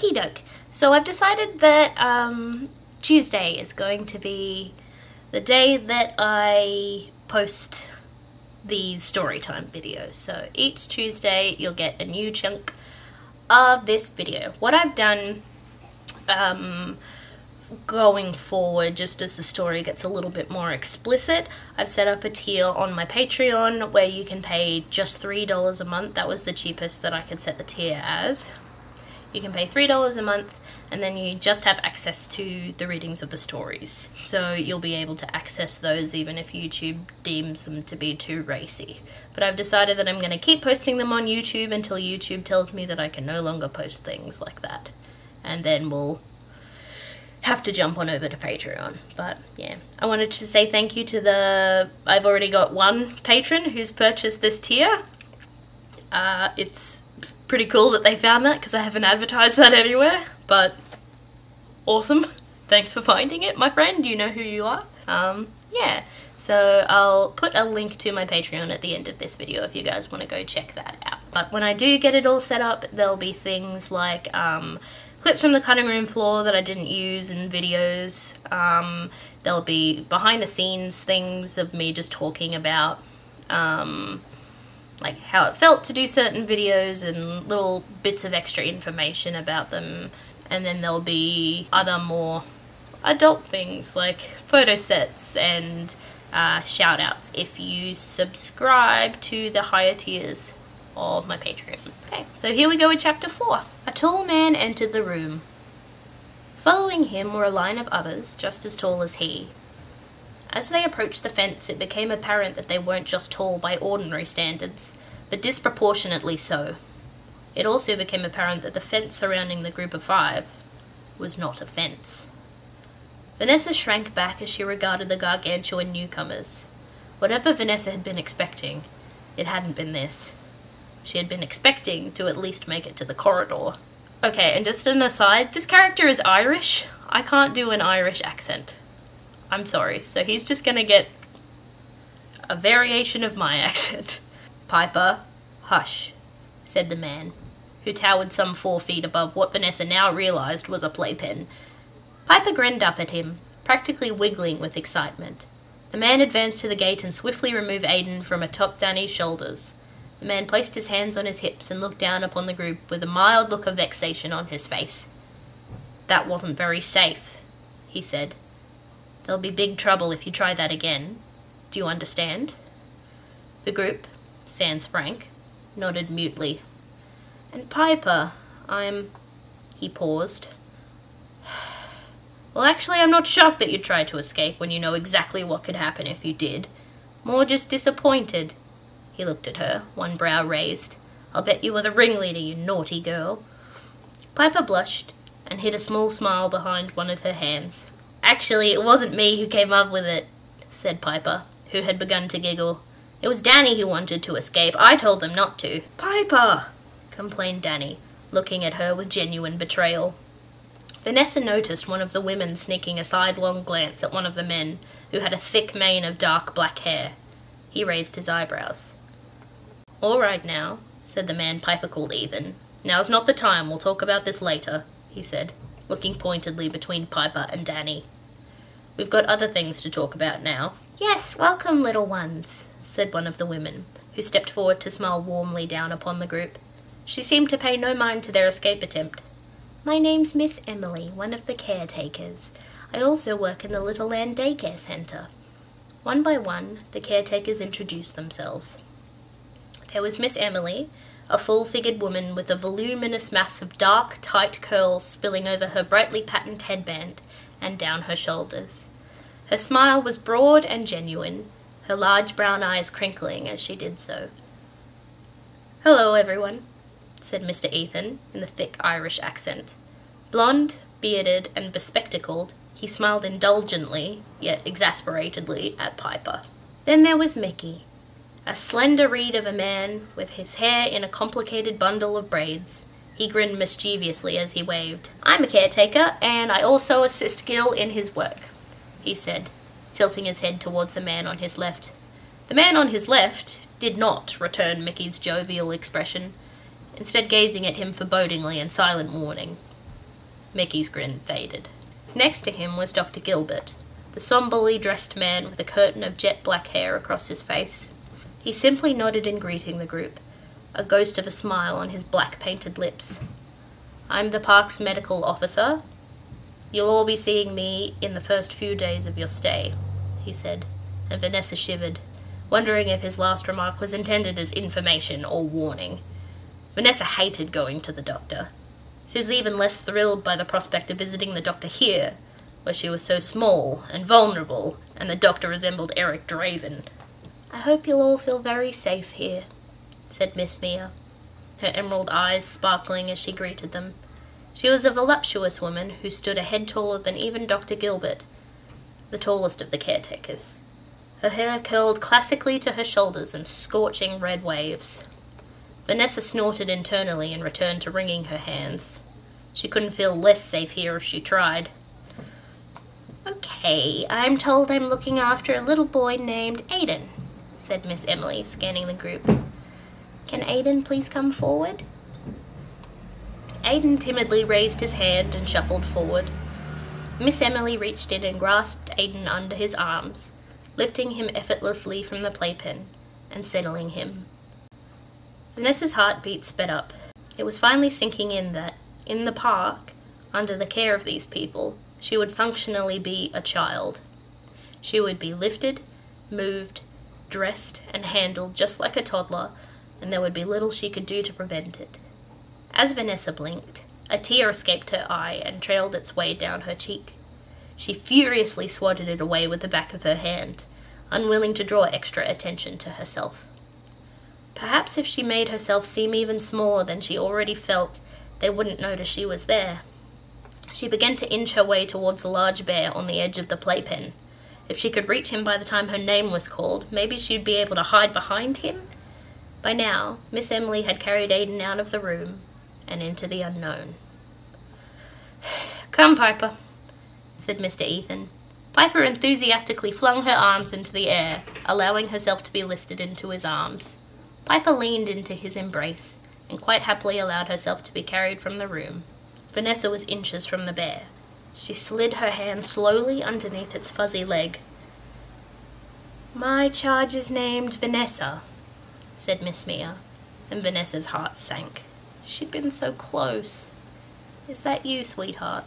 Okie doke. So I've decided that Tuesday is going to be the day that I post these storytime videos. So each Tuesday you'll get a new chunk of this video. What I've done going forward, just as the story gets a little bit more explicit, I've set up a tier on my Patreon where you can pay just $3 a month. That was the cheapest that I could set the tier as. You can pay $3 a month and then you just have access to the readings of the stories. So you'll be able to access those even if YouTube deems them to be too racy. But I've decided that I'm going to keep posting them on YouTube until YouTube tells me that I can no longer post things like that. And then we'll have to jump on over to Patreon. But yeah, I wanted to say thank you to I've already got one patron who's purchased this tier. It's pretty cool that they found that because I haven't advertised that anywhere, but awesome. Thanks for finding it, my friend. You know who you are. Yeah, so I'll put a link to my Patreon at the end of this video if you guys want to go check that out. But when I do get it all set up, there'll be things like clips from the cutting room floor that I didn't use in videos. There'll be behind the scenes things of me just talking about like how it felt to do certain videos and little bits of extra information about them. And then there'll be other more adult things like photo sets and shout outs if you subscribe to the higher tiers of my Patreon. Okay, so here we go with chapter 4. A tall man entered the room. Following him were a line of others just as tall as he. As they approached the fence, it became apparent that they weren't just tall by ordinary standards, but disproportionately so. It also became apparent that the fence surrounding the group of 5 was not a fence. Vanessa shrank back as she regarded the gargantuan newcomers. Whatever Vanessa had been expecting, it hadn't been this. She had been expecting to at least make it to the corridor. Okay, and just an aside, this character is Irish. I can't do an Irish accent. I'm sorry, so he's just gonna get a variation of my accent. Piper, hush, said the man, who towered some 4 feet above what Vanessa now realized was a playpen. Piper grinned up at him, practically wiggling with excitement. The man advanced to the gate and swiftly removed Aiden from atop Danny's shoulders. The man placed his hands on his hips and looked down upon the group with a mild look of vexation on his face. That wasn't very safe, he said. There'll be big trouble if you try that again. Do you understand? The group, sans Frank, nodded mutely. And Piper, He paused. Well, actually, I'm not shocked that you'd try to escape when you know exactly what could happen if you did. More just disappointed. He looked at her, one brow raised. I'll bet you were the ringleader, you naughty girl. Piper blushed and hid a small smile behind one of her hands. Actually, it wasn't me who came up with it, said Piper, who had begun to giggle. It was Danny who wanted to escape. I told them not to. Piper, complained Danny, looking at her with genuine betrayal. Vanessa noticed one of the women sneaking a sidelong glance at one of the men, who had a thick mane of dark black hair. He raised his eyebrows. All right now, said the man Piper called Ethan. Now's not the time. We'll talk about this later, he said, looking pointedly between Piper and Danny. We've got other things to talk about now. Yes, welcome, little ones, said one of the women, who stepped forward to smile warmly down upon the group. She seemed to pay no mind to their escape attempt. My name's Miss Emily, one of the caretakers. I also work in the Littleland daycare centre. One by one, the caretakers introduced themselves. There was Miss Emily, a full-figured woman with a voluminous mass of dark, tight curls spilling over her brightly patterned headband and down her shoulders. Her smile was broad and genuine, her large brown eyes crinkling as she did so. Hello, everyone, said Mr. Ethan in a thick Irish accent. Blonde, bearded, and bespectacled, he smiled indulgently, yet exasperatedly, at Piper. Then there was Mickey, a slender reed of a man with his hair in a complicated bundle of braids. He grinned mischievously as he waved. I'm a caretaker, and I also assist Gil in his work, he said, tilting his head towards the man on his left. The man on his left did not return Mickey's jovial expression, instead gazing at him forebodingly in silent warning. Mickey's grin faded. Next to him was Dr. Gilbert, the somberly dressed man with a curtain of jet black hair across his face. He simply nodded in greeting the group, a ghost of a smile on his black painted lips. "I'm the park's medical officer. You'll all be seeing me in the first few days of your stay," he said, and Vanessa shivered, wondering if his last remark was intended as information or warning. Vanessa hated going to the doctor. She was even less thrilled by the prospect of visiting the doctor here, where she was so small and vulnerable, and the doctor resembled Eric Draven. "I hope you'll all feel very safe here," said Miss Mia, her emerald eyes sparkling as she greeted them. She was a voluptuous woman who stood a head taller than even Dr. Gilbert, the tallest of the caretakers. Her hair curled classically to her shoulders in scorching red waves. Vanessa snorted internally and returned to wringing her hands. She couldn't feel less safe here if she tried. "Okay, I'm told I'm looking after a little boy named Aiden," said Miss Emily, scanning the group. "Can Aiden please come forward?" Aiden timidly raised his hand and shuffled forward. Miss Emily reached in and grasped Aiden under his arms, lifting him effortlessly from the playpen and settling him. Vanessa's heartbeat sped up. It was finally sinking in that, in the park, under the care of these people, she would functionally be a child. She would be lifted, moved, dressed, and handled just like a toddler, and there would be little she could do to prevent it. As Vanessa blinked, a tear escaped her eye and trailed its way down her cheek. She furiously swatted it away with the back of her hand, unwilling to draw extra attention to herself. Perhaps if she made herself seem even smaller than she already felt, they wouldn't notice she was there. She began to inch her way towards the large bear on the edge of the playpen. If she could reach him by the time her name was called, maybe she'd be able to hide behind him? By now, Miss Emily had carried Aiden out of the room and into the unknown. "Come, Piper," said Mr. Ethan. Piper enthusiastically flung her arms into the air, allowing herself to be lifted into his arms. Piper leaned into his embrace, and quite happily allowed herself to be carried from the room. Vanessa was inches from the bear. She slid her hand slowly underneath its fuzzy leg. "My charge is named Vanessa," said Miss Mia, and Vanessa's heart sank. She'd been so close. "Is that you, sweetheart?"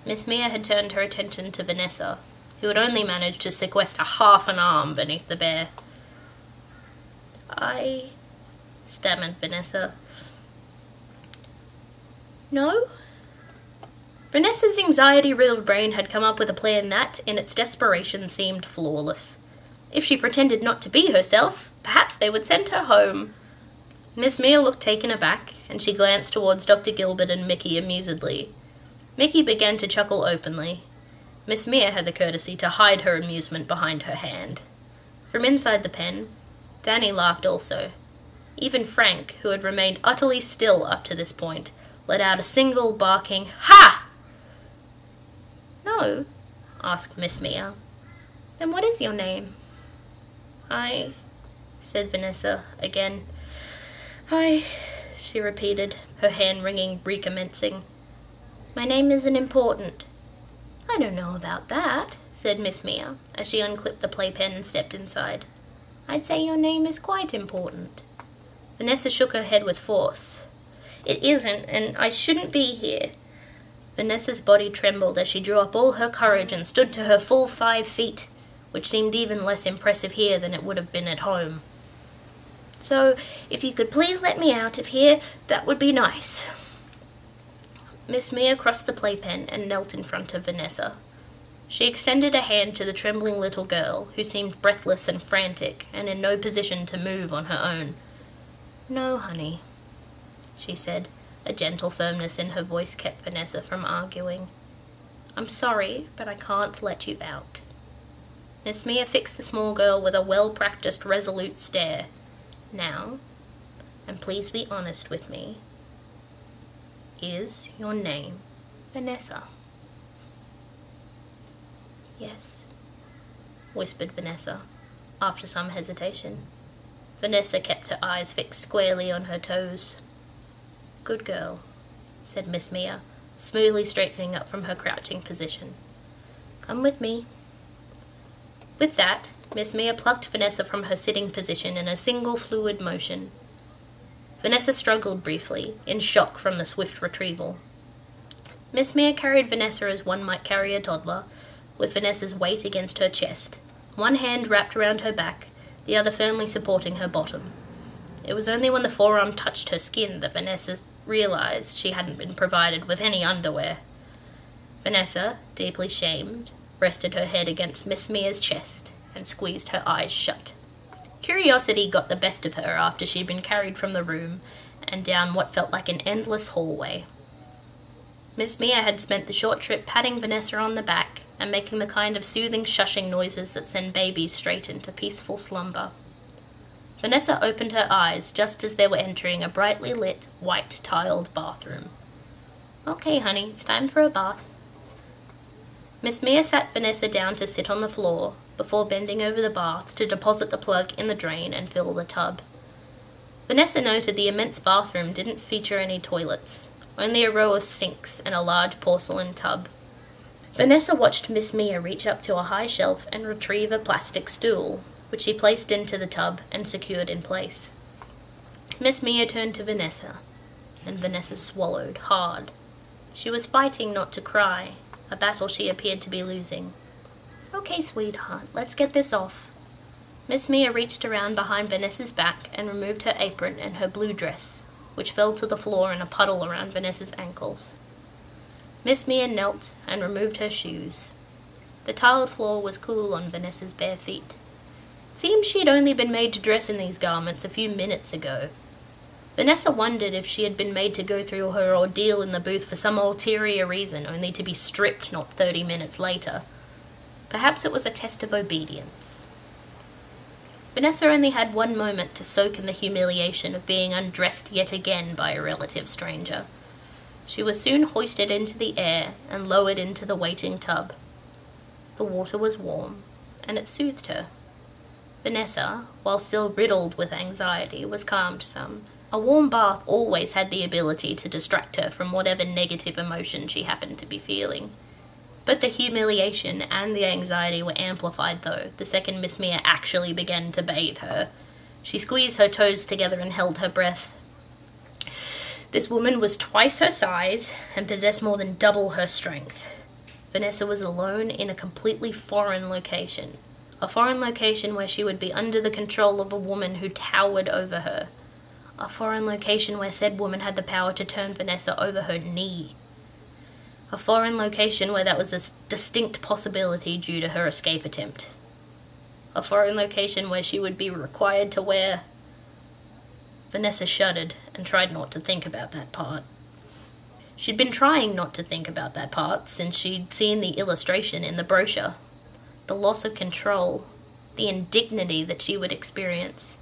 Miss Mia had turned her attention to Vanessa, who had only managed to sequester half an arm beneath the bear. "I," stammered Vanessa. "No?" Vanessa's anxiety-riddled brain had come up with a plan that, in its desperation, seemed flawless. If she pretended not to be herself, perhaps they would send her home. Miss Mia looked taken aback, and she glanced towards Dr. Gilbert and Mickey amusedly. Mickey began to chuckle openly. Miss Mia had the courtesy to hide her amusement behind her hand. From inside the pen, Danny laughed also. Even Frank, who had remained utterly still up to this point, let out a single barking "Ha!" "No?" asked Miss Mia. "Then what is your name?" "I," said Vanessa again. "I," she repeated, her hand ringing recommencing. "My name isn't important." "I don't know about that," said Miss Mia, as she unclipped the playpen and stepped inside. "I'd say your name is quite important." Vanessa shook her head with force. "It isn't, and I shouldn't be here." Vanessa's body trembled as she drew up all her courage and stood to her full 5 feet, which seemed even less impressive here than it would have been at home. "So, if you could please let me out of here, that would be nice." Miss Mia crossed the playpen and knelt in front of Vanessa. She extended a hand to the trembling little girl, who seemed breathless and frantic, and in no position to move on her own. "No, honey," she said. A gentle firmness in her voice kept Vanessa from arguing. "I'm sorry, but I can't let you out." Miss Mia fixed the small girl with a well-practiced, resolute stare. "Now, and please be honest with me, is your name Vanessa?" "Yes," whispered Vanessa, after some hesitation. Vanessa kept her eyes fixed squarely on her toes. "Good girl," said Miss Mia, smoothly straightening up from her crouching position. "Come with me." With that, Miss Mia plucked Vanessa from her sitting position in a single fluid motion. Vanessa struggled briefly, in shock from the swift retrieval. Miss Mia carried Vanessa as one might carry a toddler, with Vanessa's weight against her chest, one hand wrapped around her back, the other firmly supporting her bottom. It was only when the forearm touched her skin that Vanessa realized she hadn't been provided with any underwear. Vanessa, deeply shamed, rested her head against Miss Mia's chest and squeezed her eyes shut. Curiosity got the best of her after she'd been carried from the room and down what felt like an endless hallway. Miss Mia had spent the short trip patting Vanessa on the back and making the kind of soothing shushing noises that send babies straight into peaceful slumber. Vanessa opened her eyes just as they were entering a brightly lit, white-tiled bathroom. "Okay, honey, it's time for a bath." Miss Mia sat Vanessa down to sit on the floor before bending over the bath to deposit the plug in the drain and fill the tub. Vanessa noted the immense bathroom didn't feature any toilets, only a row of sinks and a large porcelain tub. Vanessa watched Miss Mia reach up to a high shelf and retrieve a plastic stool, which she placed into the tub and secured in place. Miss Mia turned to Vanessa, and Vanessa swallowed hard. She was fighting not to cry, a battle she appeared to be losing. "Okay, sweetheart, let's get this off." Miss Mia reached around behind Vanessa's back and removed her apron and her blue dress, which fell to the floor in a puddle around Vanessa's ankles. Miss Mia knelt and removed her shoes. The tiled floor was cool on Vanessa's bare feet. Seemed she'd only been made to dress in these garments a few minutes ago. Vanessa wondered if she had been made to go through her ordeal in the booth for some ulterior reason, only to be stripped not 30 minutes later. Perhaps it was a test of obedience. Vanessa only had one moment to soak in the humiliation of being undressed yet again by a relative stranger. She was soon hoisted into the air and lowered into the waiting tub. The water was warm, and it soothed her. Vanessa, while still riddled with anxiety, was calmed some. A warm bath always had the ability to distract her from whatever negative emotion she happened to be feeling. But the humiliation and the anxiety were amplified, though, the second Miss Mia actually began to bathe her. She squeezed her toes together and held her breath. This woman was twice her size and possessed more than double her strength. Vanessa was alone in a completely foreign location. A foreign location where she would be under the control of a woman who towered over her. A foreign location where said woman had the power to turn Vanessa over her knee. A foreign location where that was a distinct possibility due to her escape attempt. A foreign location where she would be required to wear... Vanessa shuddered and tried not to think about that part. She'd been trying not to think about that part since she'd seen the illustration in the brochure. The loss of control, the indignity that she would experience.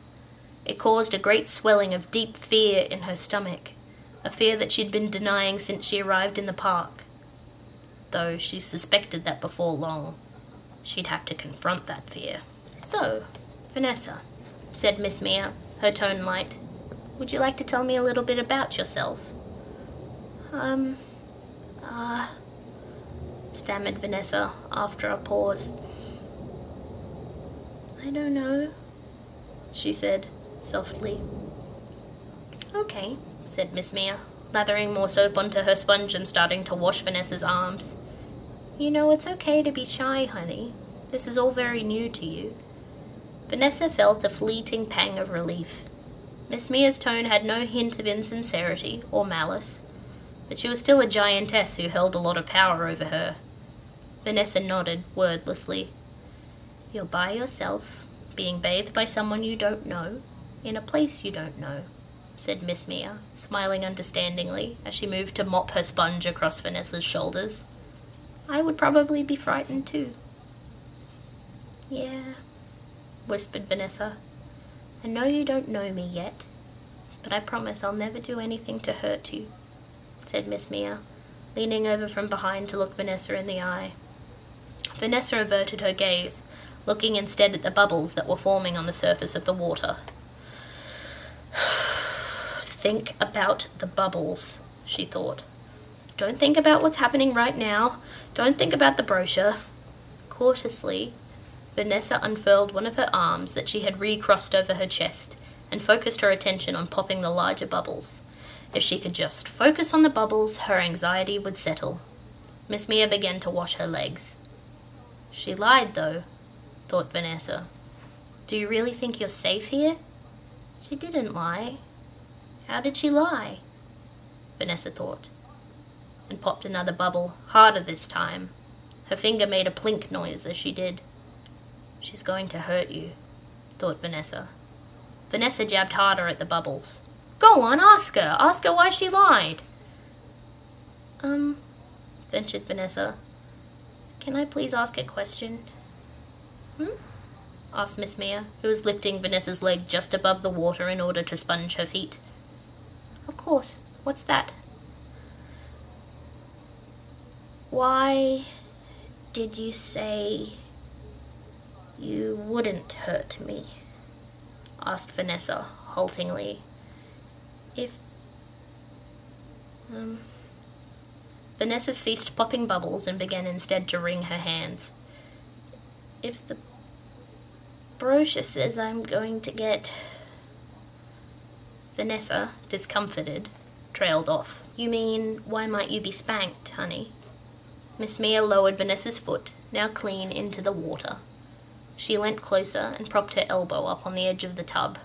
It caused a great swelling of deep fear in her stomach, a fear that she'd been denying since she arrived in the park. Though she suspected that before long, she'd have to confront that fear. "So, Vanessa," said Miss Mia, her tone light, "would you like to tell me a little bit about yourself?" Stammered Vanessa after a pause. "I don't know," she said softly. "Okay," said Miss Mia, lathering more soap onto her sponge and starting to wash Vanessa's arms. "You know, it's okay to be shy, honey. This is all very new to you." Vanessa felt a fleeting pang of relief. Miss Mia's tone had no hint of insincerity or malice, but she was still a giantess who held a lot of power over her. Vanessa nodded wordlessly. "You're by yourself, being bathed by someone you don't know, in a place you don't know," said Miss Mia, smiling understandingly as she moved to mop her sponge across Vanessa's shoulders. "I would probably be frightened too." "Yeah," whispered Vanessa. "I know you don't know me yet, but I promise I'll never do anything to hurt you," said Miss Mia, leaning over from behind to look Vanessa in the eye. Vanessa averted her gaze, looking instead at the bubbles that were forming on the surface of the water. "Think about the bubbles," she thought. Don't think about what's happening right now. Don't think about the brochure. Cautiously, Vanessa unfurled one of her arms that she had recrossed over her chest and focused her attention on popping the larger bubbles. If she could just focus on the bubbles, her anxiety would settle. Miss Mia began to wash her legs. She lied, though, thought Vanessa. Do you really think you're safe here? She didn't lie. How did she lie? Vanessa thought, and popped another bubble, harder this time. Her finger made a plink noise as she did. She's going to hurt you, thought Vanessa. Vanessa jabbed harder at the bubbles. Go on, ask her. Ask her why she lied. Ventured Vanessa. Can I please ask a question? Asked Miss Mia, who was lifting Vanessa's leg just above the water in order to sponge her feet. Of course. What's that? Why did you say you wouldn't hurt me? Asked Vanessa, haltingly. Vanessa ceased popping bubbles and began instead to wring her hands. If the brochure says I'm going to get... Vanessa, discomfited, trailed off. You mean, why might you be spanked, honey? Miss Mia lowered Vanessa's foot, now clean, into the water. She leant closer and propped her elbow up on the edge of the tub.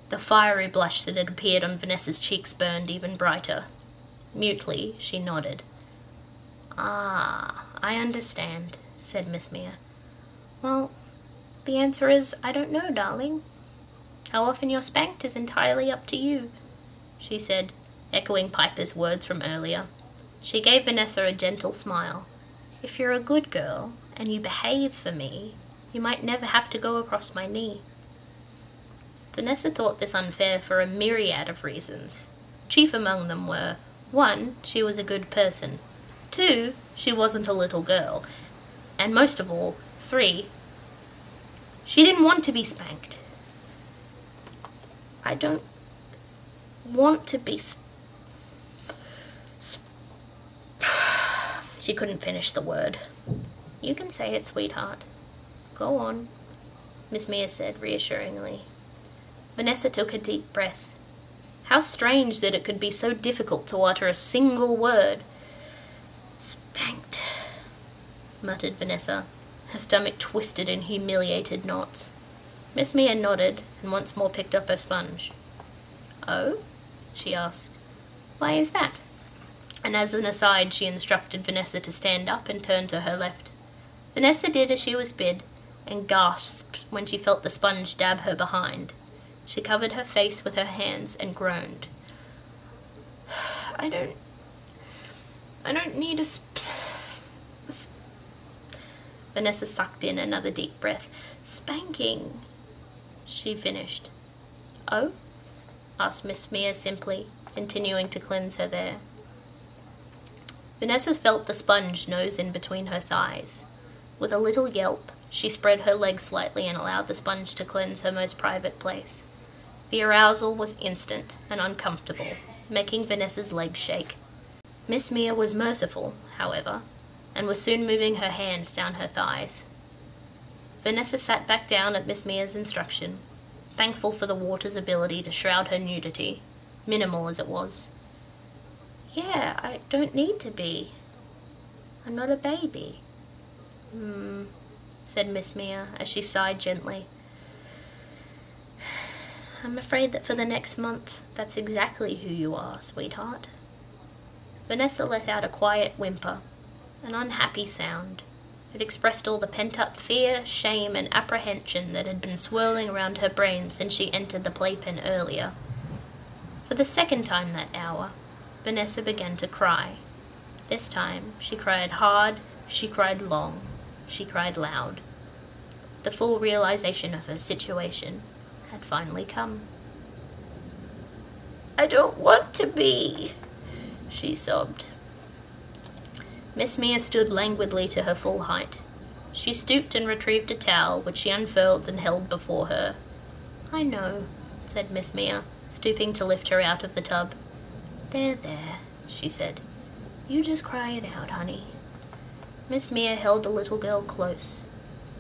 The fiery blush that had appeared on Vanessa's cheeks burned even brighter. Mutely, she nodded. Ah, I understand, said Miss Mia. Well, the answer is, I don't know, darling. How often you're spanked is entirely up to you, she said, echoing Piper's words from earlier. She gave Vanessa a gentle smile. If you're a good girl, and you behave for me, you might never have to go across my knee. Vanessa thought this unfair for a myriad of reasons. Chief among them were, 1, she was a good person. 2, she wasn't a little girl. And most of all, 3, she didn't want to be spanked. I don't want to be She couldn't finish the word. You can say it, sweetheart. Go on, Miss Mia said reassuringly. Vanessa took a deep breath. How strange that it could be so difficult to utter a single word. Spanked, muttered Vanessa, her stomach twisted in humiliated knots. Miss Mia nodded and once more picked up her sponge. Oh? She asked. Why is that? And as an aside, she instructed Vanessa to stand up and turn to her left. Vanessa did as she was bid, and gasped when she felt the sponge dab her behind. She covered her face with her hands and groaned. I don't need a Vanessa sucked in another deep breath. Spanking, she finished. Oh? Asked Miss Mia simply, continuing to cleanse her there. Vanessa felt the sponge nose in between her thighs. With a little yelp, she spread her legs slightly and allowed the sponge to cleanse her most private place. The arousal was instant and uncomfortable, making Vanessa's legs shake. Miss Mia was merciful, however, and was soon moving her hands down her thighs. Vanessa sat back down at Miss Mia's instruction, thankful for the water's ability to shroud her nudity, minimal as it was. Yeah, I don't need to be. I'm not a baby. Said Miss Mia as she sighed gently. I'm afraid that for the next month, that's exactly who you are, sweetheart. Vanessa let out a quiet whimper, an unhappy sound. It expressed all the pent-up fear, shame, and apprehension that had been swirling around her brain since she entered the playpen earlier. For the second time that hour, Vanessa began to cry. This time, she cried hard, she cried long, she cried loud. The full realization of her situation had finally come. I don't want to be, she sobbed. Miss Mia stood languidly to her full height. She stooped and retrieved a towel, which she unfurled and held before her. I know, said Miss Mia, stooping to lift her out of the tub. There, she said. You just cry it out, honey. Miss Mia held the little girl close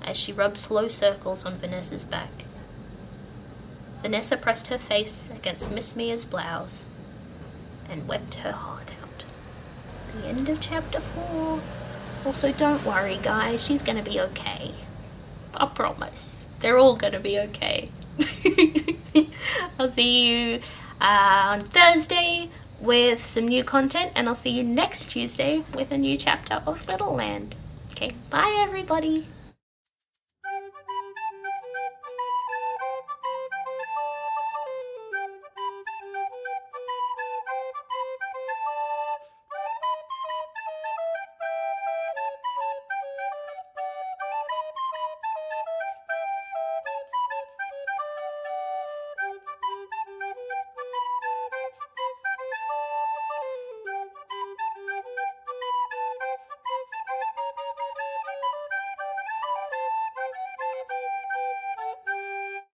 as she rubbed slow circles on Vanessa's back. Vanessa pressed her face against Miss Mia's blouse and wept her heart out. The end of chapter 4. Also, don't worry, guys. She's gonna be okay. I promise. They're all gonna be okay. I'll see you on Thursday with some new content, and I'll see you next Tuesday with a new chapter of Littleland. Okay, bye everybody.